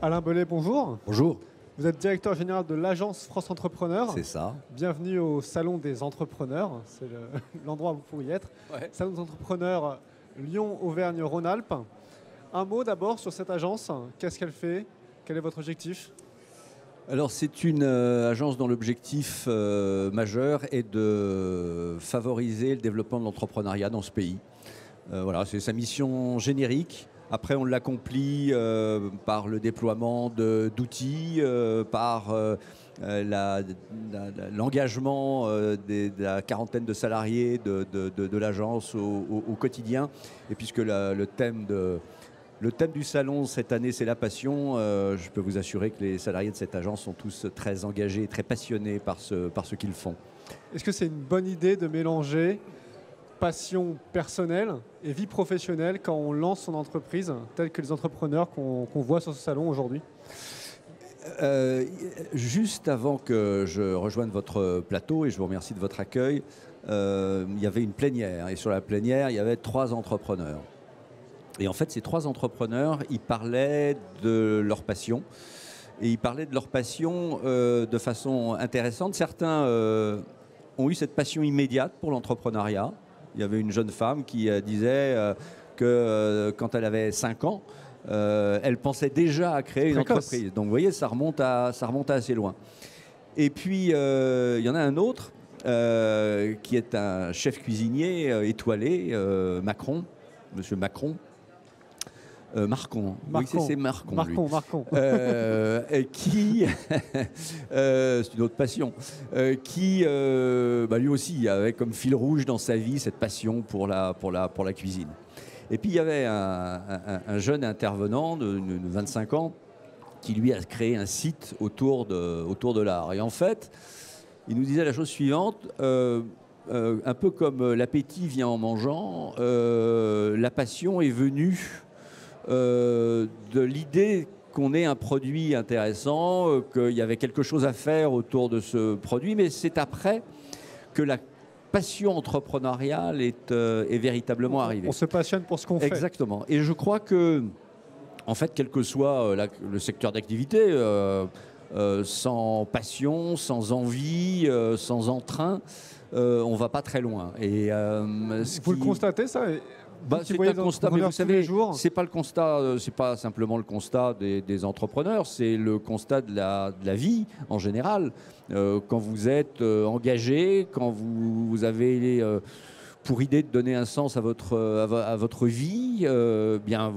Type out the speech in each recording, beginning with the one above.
Alain Bellet, bonjour. Bonjour. Vous êtes directeur général de l'agence France Entrepreneur. C'est ça. Bienvenue au Salon des entrepreneurs. C'est l'endroit où vous pourriez être. Ouais. Salon des entrepreneurs Lyon-Auvergne-Rhône-Alpes. Un mot d'abord sur cette agence. Qu'est-ce qu'elle fait? Quel est votre objectif? Alors c'est une agence dont l'objectif majeur est de favoriser le développement de l'entrepreneuriat dans ce pays. Voilà, c'est sa mission générique. Après, on l'accomplit par le déploiement d'outils, par l'engagement de la quarantaine de salariés de l'agence au quotidien. Et puisque le thème du salon cette année, c'est la passion, je peux vous assurer que les salariés de cette agence sont tous très engagés, très passionnés par ce qu'ils font. Est-ce que c'est une bonne idée de mélanger passion personnelle et vie professionnelle quand on lance son entreprise, tels que les entrepreneurs qu'on voit sur ce salon aujourd'hui? Juste avant que je rejoigne votre plateau, et je vous remercie de votre accueil, il y avait une plénière. Et sur la plénière, il y avait 3 entrepreneurs. Et en fait, ces 3 entrepreneurs, ils parlaient de leur passion. Et ils parlaient de leur passion de façon intéressante. Certains ont eu cette passion immédiate pour l'entrepreneuriat. Il y avait une jeune femme qui disait que quand elle avait 5 ans, elle pensait déjà à créer une entreprise. Donc vous voyez, ça remonte à assez loin. Et puis, il y en a un autre qui est un chef cuisinier étoilé, Macron, Monsieur Macron. Marcon. Oui, c'est Marcon. Marcon. Qui, c'est une autre passion, qui lui aussi avait comme fil rouge dans sa vie cette passion pour la cuisine. Et puis il y avait un jeune intervenant de 25 ans qui lui a créé un site autour de l'art. Et en fait, il nous disait la chose suivante. Un peu comme l'appétit vient en mangeant, la passion est venue de l'idée qu'on ait un produit intéressant, qu'il y avait quelque chose à faire autour de ce produit, mais c'est après que la passion entrepreneuriale est véritablement arrivée. On se passionne pour ce qu'on fait. Exactement. Et je crois que, en fait, quel que soit le secteur d'activité, sans passion, sans envie, sans entrain, on ne va pas très loin. Et, vous le constatez, ça? C'est un constat, mais vous savez, c'est pas le constat, c'est pas simplement le constat des entrepreneurs, c'est le constat de la vie en général. Quand vous êtes engagé, quand vous avez pour idée de donner un sens à votre vie, bien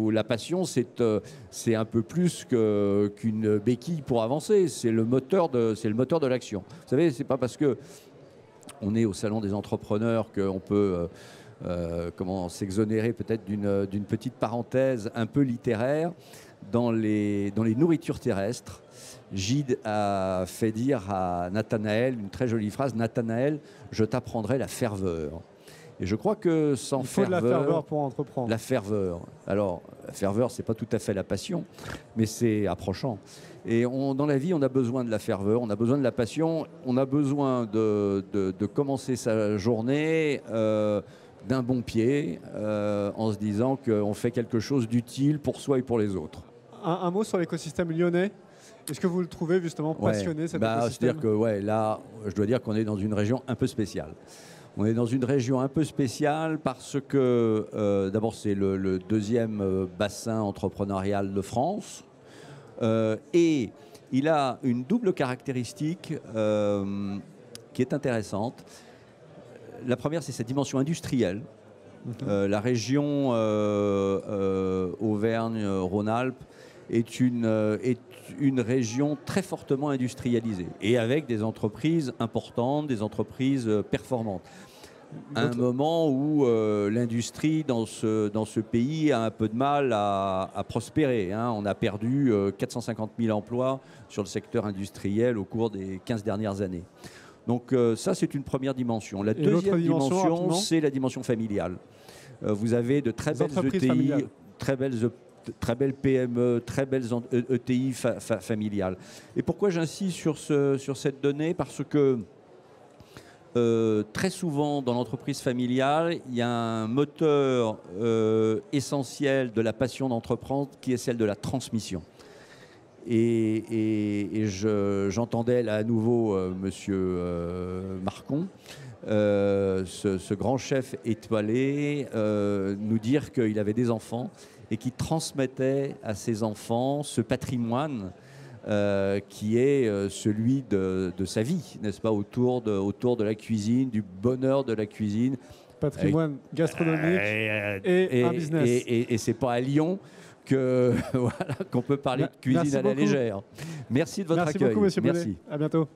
la passion c'est un peu plus qu'une béquille pour avancer. C'est le moteur de l'action. Vous savez, c'est pas parce que on est au salon des entrepreneurs qu'on peut s'exonérer peut-être d'une petite parenthèse un peu littéraire. Dans les nourritures terrestres, Gide a fait dire à Nathanaël une très jolie phrase: Nathanaël, je t'apprendrai la ferveur. Et je crois que sans ferveur, de la ferveur pour entreprendre. La ferveur. Alors, la ferveur, c'est pas tout à fait la passion, mais c'est approchant. Et dans la vie, on a besoin de la ferveur, on a besoin de la passion, on a besoin de commencer sa journée d'un bon pied, en se disant qu'on fait quelque chose d'utile pour soi et pour les autres. Un mot sur l'écosystème lyonnais. Est-ce que vous le trouvez justement passionné, cet écosystème? C'est-à-dire que là, je dois dire qu'on est dans une région un peu spéciale. On est dans une région un peu spéciale parce que, d'abord, c'est le deuxième bassin entrepreneurial de France. Et il a une double caractéristique qui est intéressante. La première, c'est sa dimension industrielle. La région Auvergne-Rhône-Alpes est une région très fortement industrialisée et avec des entreprises importantes, des entreprises performantes. À un moment où l'industrie dans ce pays a un peu de mal à prospérer. On a perdu 450 000 emplois sur le secteur industriel au cours des 15 dernières années. Donc ça, c'est une première dimension. La deuxième dimension, c'est la dimension familiale. Vous avez de très belles ETI, très belles PME, très belles ETI familiales. Et pourquoi j'insiste sur cette donnée? Parce que très souvent dans l'entreprise familiale, il y a un moteur essentiel de la passion d'entreprendre qui est celle de la transmission. Et j'entendais là à nouveau Monsieur Marcon, ce grand chef étoilé, nous dire qu'il avait des enfants et qu'il transmettait à ses enfants ce patrimoine qui est celui de sa vie, n'est-ce pas, autour de la cuisine, du bonheur de la cuisine. Patrimoine gastronomique et un business. Et c'est pas à Lyon qu'on peut parler de cuisine à la légère. Merci de votre accueil. Merci beaucoup, monsieur Bonnet. Merci. À bientôt.